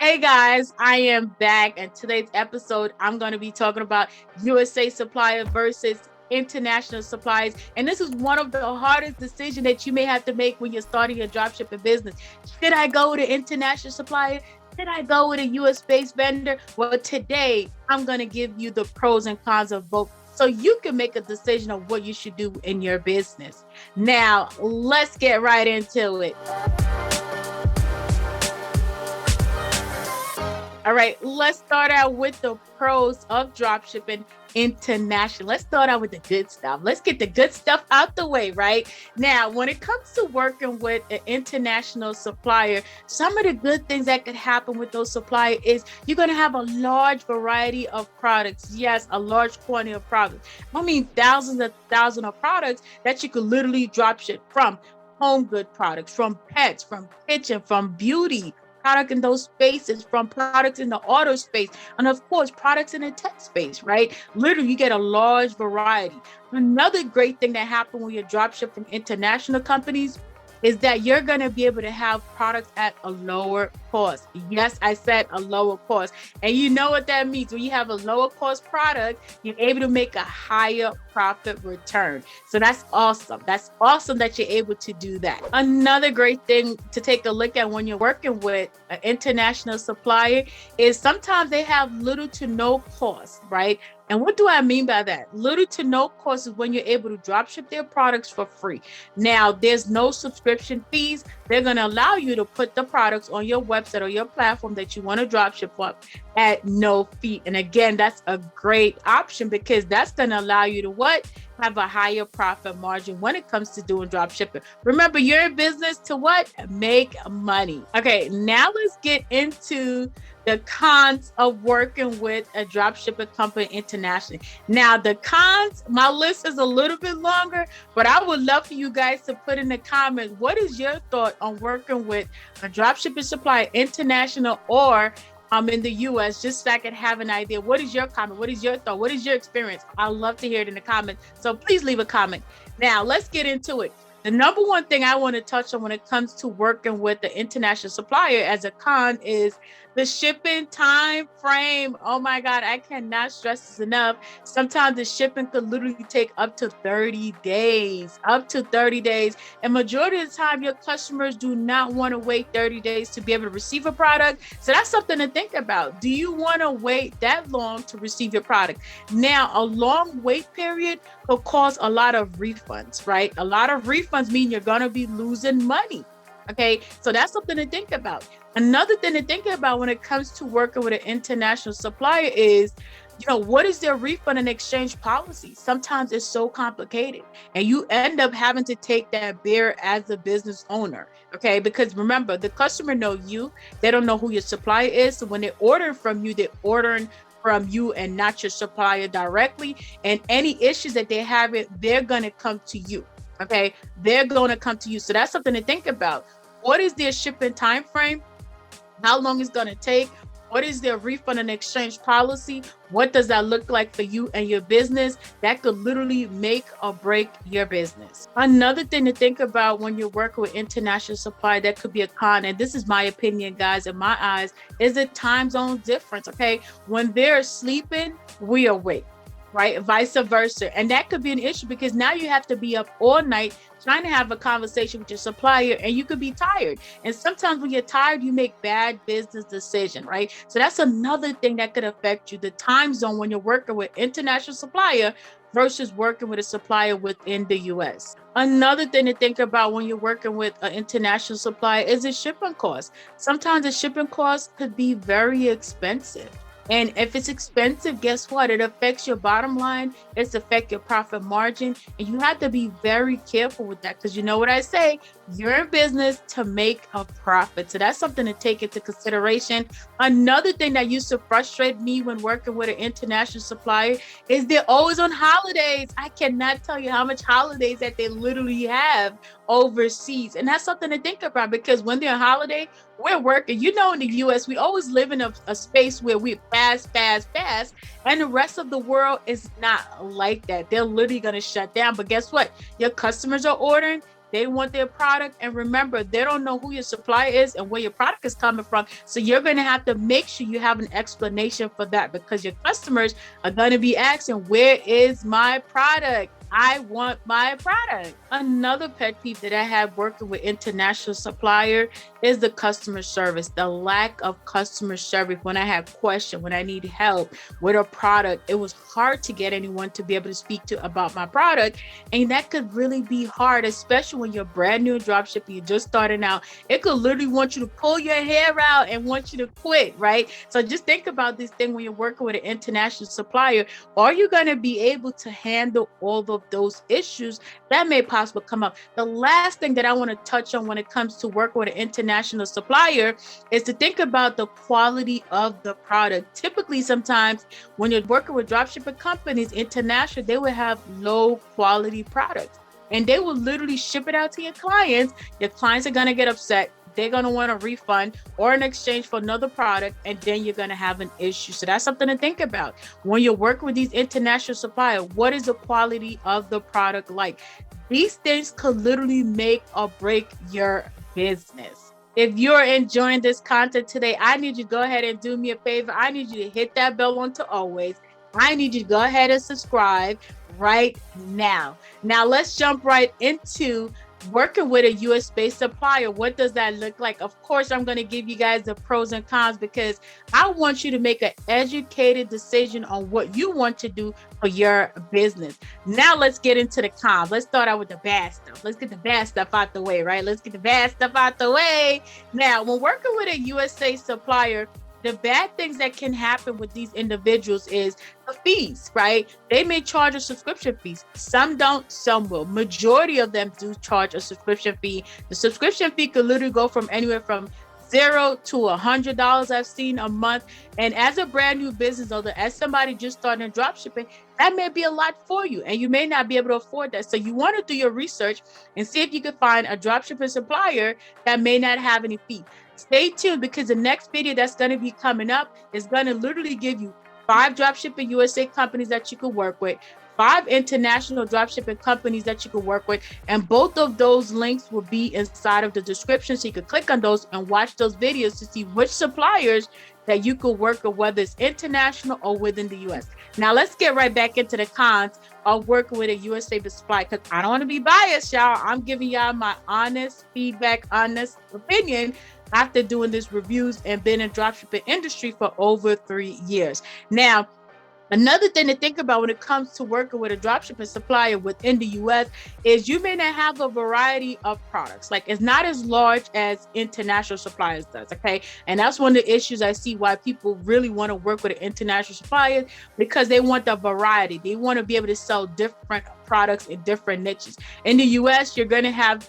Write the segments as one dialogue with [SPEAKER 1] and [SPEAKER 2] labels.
[SPEAKER 1] Hey guys, I am back, and today's episode I'm going to be talking about USA supplier versus international suppliers. And this is one of the hardest decisions that you may have to make when you're starting your dropshipping business. Should I go with an international supplier? Should I go with a US based vendor? Well, today I'm going to give you the pros and cons of both so you can make a decision of what you should do in your business. Now, let's get right into it. All right, let's start out with the pros of dropshipping international. Let's start out with the good stuff. Let's get the good stuff out the way, right? Now, when it comes to working with an international supplier, some of the good things that could happen with those suppliers is you're going to have a large variety of products. Yes, a large quantity of products. I mean, thousands of products that you could literally dropship from home good products, from pets, from kitchen, from beauty, product in those spaces, from products in the auto space, and of course products in the tech space, right? Literally you get a large variety. Another great thing that happens when you dropship from international companies is that you're going to be able to have products at a lower cost. Yes, I said a lower cost. And you know what that means. When you have a lower cost product, you're able to make a higher profit return. So that's awesome. That's awesome that you're able to do that. Another great thing to take a look at when you're working with an international supplier is sometimes they have little to no cost, right? And what do I mean by that? Little to no cost is when you're able to drop ship their products for free. Now, there's no subscription fees. They're going to allow you to put the products on your website or your platform that you want to drop ship for at no fee. And again, that's a great option because that's going to allow you to what? Have a higher profit margin when it comes to doing drop shipping. Remember, you're in business to what? Make money. Okay, now let's get into the cons of working with a drop shipping company internationally. Now, the cons, my list is a little bit longer, but I would love for you guys to put in the comments, what is your thought on working with a drop shipping supplier international or in the US, just so I can have an idea. What is your comment? What is your thought? What is your experience? I'd love to hear it in the comments. So please leave a comment. Now, let's get into it. The number one thing I want to touch on when it comes to working with the international supplier as a con is the shipping time frame. Oh my God, I cannot stress this enough. Sometimes the shipping could literally take up to 30 days, And majority of the time, your customers do not want to wait 30 days to be able to receive a product. So that's something to think about. Do you want to wait that long to receive your product? Now, a long wait period will cause a lot of refunds, right? A lot of refunds mean you're going to be losing money. Okay, so that's something to think about. Another thing to think about when it comes to working with an international supplier is, what is their refund and exchange policy? Sometimes it's so complicated and you end up having to take that bear as a business owner. Okay, because remember, the customer know you, they don't know who your supplier is. So when they're ordering from you, they're ordering from you and not your supplier directly. And any issues that they have, they're going to come to you. Okay, they're going to come to you. So that's something to think about. What is their shipping time frame? How long it's going to take? What is their refund and exchange policy? What does that look like for you and your business? That could literally make or break your business. Another thing to think about when you're working with international supply that could be a con, and this is my opinion, guys, in my eyes, is the time zone difference. Okay, when they're sleeping, we are awake. Right? Vice versa. And that could be an issue because now you have to be up all night trying to have a conversation with your supplier and you could be tired. And sometimes when you're tired, you make bad business decisions, right? So that's another thing that could affect you, the time zone when you're working with international supplier versus working with a supplier within the US. Another thing to think about when you're working with an international supplier is the shipping cost. Sometimes the shipping cost could be very expensive. And if it's expensive, guess what? It affects your bottom line. It's affect your profit margin. And you have to be very careful with that because you know what I say, you're in business to make a profit. So that's something to take into consideration. Another thing that used to frustrate me when working with an international supplier is they're always on holidays. I cannot tell you how much holidays that they literally have overseas. And that's something to think about because when they're on holiday, we're working. In the US, we always live in a space where we fast. And the rest of the world is not like that. They're literally going to shut down. But guess what? Your customers are ordering They want their product. And remember, they don't know who your supplier is and where your product is coming from. So you're going to have to make sure you have an explanation for that, because your customers are going to be asking, where is my product? I want my product. Another pet peeve that I have working with international supplier is the customer service, the lack of customer service. When I have questions, when I need help with a product, it was hard to get anyone to be able to speak to about my product. And that could really be hard, especially when you're brand new in dropshipping, you're just starting out. It could literally want you to pull your hair out and want you to quit, right? So just think about this thing when you're working with an international supplier. Are you going to be able to handle all of those issues that may possibly come up? The last thing that I want to touch on when it comes to working with an international supplier is to think about the quality of the product. Typically, sometimes when you're working with dropshipping companies, international, they will have low quality products and they will literally ship it out to your clients. Your clients are going to get upset. They're going to want a refund or an exchange for another product, and then you're going to have an issue. So that's something to think about. When you're working with these international suppliers, what is the quality of the product like? These things could literally make or break your business. If you're enjoying this content today, I need you to go ahead and do me a favor. I need you to hit that bell on to always. I need you to go ahead and subscribe right now. Now let's jump right into working with a US-based supplier. What does that look like? Of course, I'm going to give you guys the pros and cons, because I want you to make an educated decision on what you want to do for your business. Now let's get into the cons. Let's start out with the bad stuff. Let's get the bad stuff out the way, right? Let's get the bad stuff out the way. Now, when working with a USA supplier, the bad things that can happen with these individuals is the fees, right? They may charge a subscription fees. Some don't, some will. Majority of them do charge a subscription fee. The subscription fee could literally go from anywhere from $0 to $100 I've seen a month. And as a brand new business owner, as somebody just starting dropshipping, that may be a lot for you and you may not be able to afford that. So you want to do your research and see if you can find a dropshipping supplier that may not have any fee. Stay tuned, because the next video that's going to be coming up is going to literally give you 5 dropshipping USA companies that you can work with, 5 international dropshipping companies that you can work with, and both of those links will be inside of the description, so you can click on those and watch those videos to see which suppliers that you could work with, whether it's international or within the US. Now let's get right back into the cons of working with a USA supplier, because I don't want to be biased, y'all. I'm giving y'all my honest feedback, honest opinion after doing this reviews and been in dropshipping industry for over 3 years. Now, another thing to think about when it comes to working with a dropshipping supplier within the US is you may not have a variety of products. Like, it's not as large as international suppliers does, okay? And that's one of the issues I see why people really want to work with an international supplier, because they want the variety. They want to be able to sell different products in different niches. In the US, you're gonna have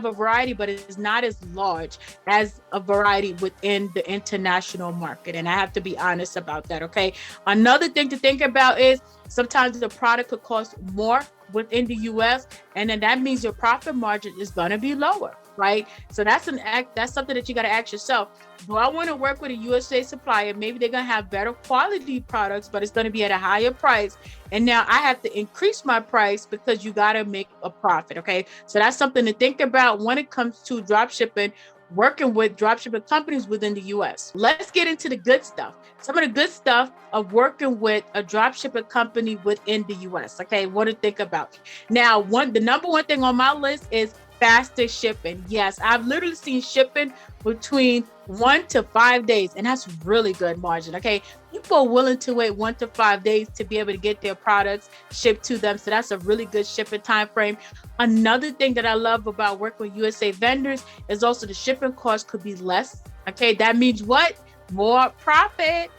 [SPEAKER 1] a variety, but it's not as large as a variety within the international market. And I have to be honest about that, okay? Another thing to think about is sometimes the product could cost more within the US, and then that means your profit margin is gonna be lower, right? So that's something that you gotta ask yourself. Do I want to work with a USA supplier? Maybe they're gonna have better quality products, but it's gonna be at a higher price. And now I have to increase my price because you gotta make a profit, okay? So that's something to think about when it comes to dropshipping, working with dropshipping companies within the US. Let's get into the good stuff. Some of the good stuff of working with a dropshipping company within the US, okay? What to think about. Now, the number one thing on my list is faster shipping. Yes, I've literally seen shipping between 1 to 5 days, and that's really good margin, okay? People are willing to wait 1 to 5 days to be able to get their products shipped to them. So that's a really good shipping time frame. Another thing that I love about working with USA vendors is also the shipping cost could be less, okay? That means what? More profit,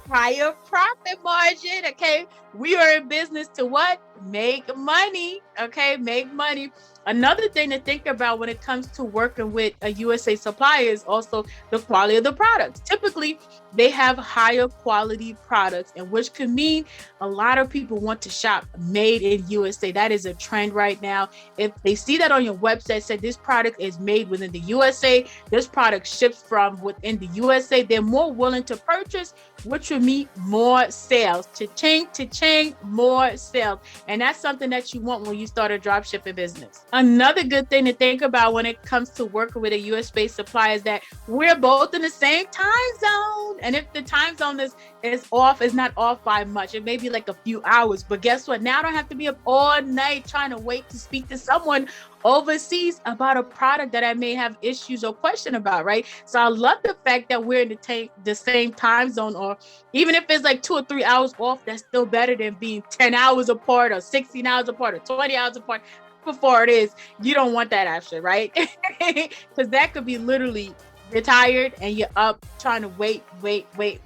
[SPEAKER 1] higher profit margin, okay? We are in business to what? Make money, okay? Make money. Another thing to think about when it comes to working with a USA supplier is also the quality of the products. Typically, they have higher quality products, and which could mean a lot of people want to shop made in USA. That is a trend right now. If they see that on your website, say this product is made within the USA, this product ships from within the USA, they're more willing to purchase, which would mean more sales. Cha-ching, cha-ching, more sales. And that's something that you want when you start a drop shipping business. Another good thing to think about when it comes to working with a US-based supplier is that we're both in the same time zone. And if the time zone is off, it's not off by much. It may be like a few hours, but guess what? Now I don't have to be up all night trying to wait to speak to someone overseas about a product that I may have issues or question about, right? So I love the fact that we're in the same time zone, or even if it's like 2 or 3 hours off, that's still better than being 10 hours apart or 16 hours apart or 20 hours apart. Before it is, you don't want that option, right? Because that could be literally, you're tired and you're up trying to wait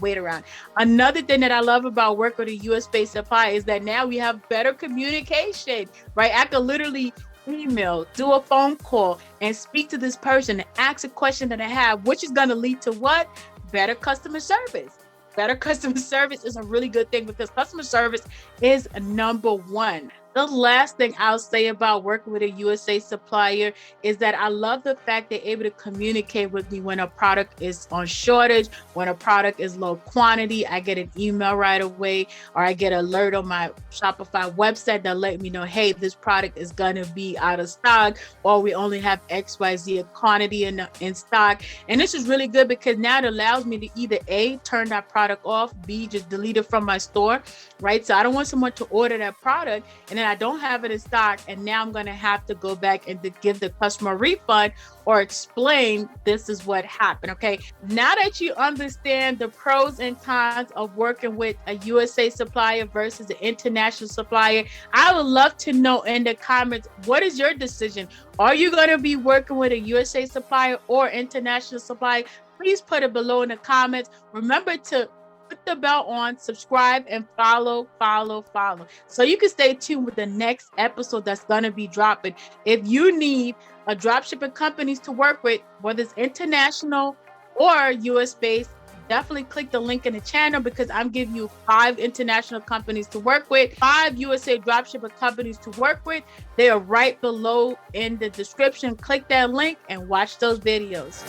[SPEAKER 1] around. Another thing that I love about working with a US-based supplier is that now we have better communication, right? I could literally email, do a phone call, and speak to this person and ask a question that I have, which is going to lead to what? Better customer service. Better customer service is a really good thing because customer service is number one. The last thing I'll say about working with a USA supplier is that I love the fact they're able to communicate with me when a product is on shortage, when a product is low quantity. I get an email right away, or I get an alert on my Shopify website that let me know, hey, this product is going to be out of stock, or we only have XYZ quantity in stock. And this is really good because now it allows me to either A, turn that product off, B, just delete it from my store, right? So I don't want someone to order that product and then I don't have it in stock, and now I'm going to have to go back and give the customer a refund or explain this is what happened. Okay, now that you understand the pros and cons of working with a USA supplier versus an international supplier, I would love to know in the comments, what is your decision? Are you going to be working with a USA supplier or international supplier? Please put it below in the comments. Remember to put the bell on, subscribe, and follow, so you can stay tuned with the next episode that's going to be dropping. If you need a dropshipping companies to work with, whether it's international or US based, definitely click the link in the channel because I'm giving you 5 international companies to work with, 5 USA dropshipping companies to work with. They are right below in the description. Click that link and watch those videos.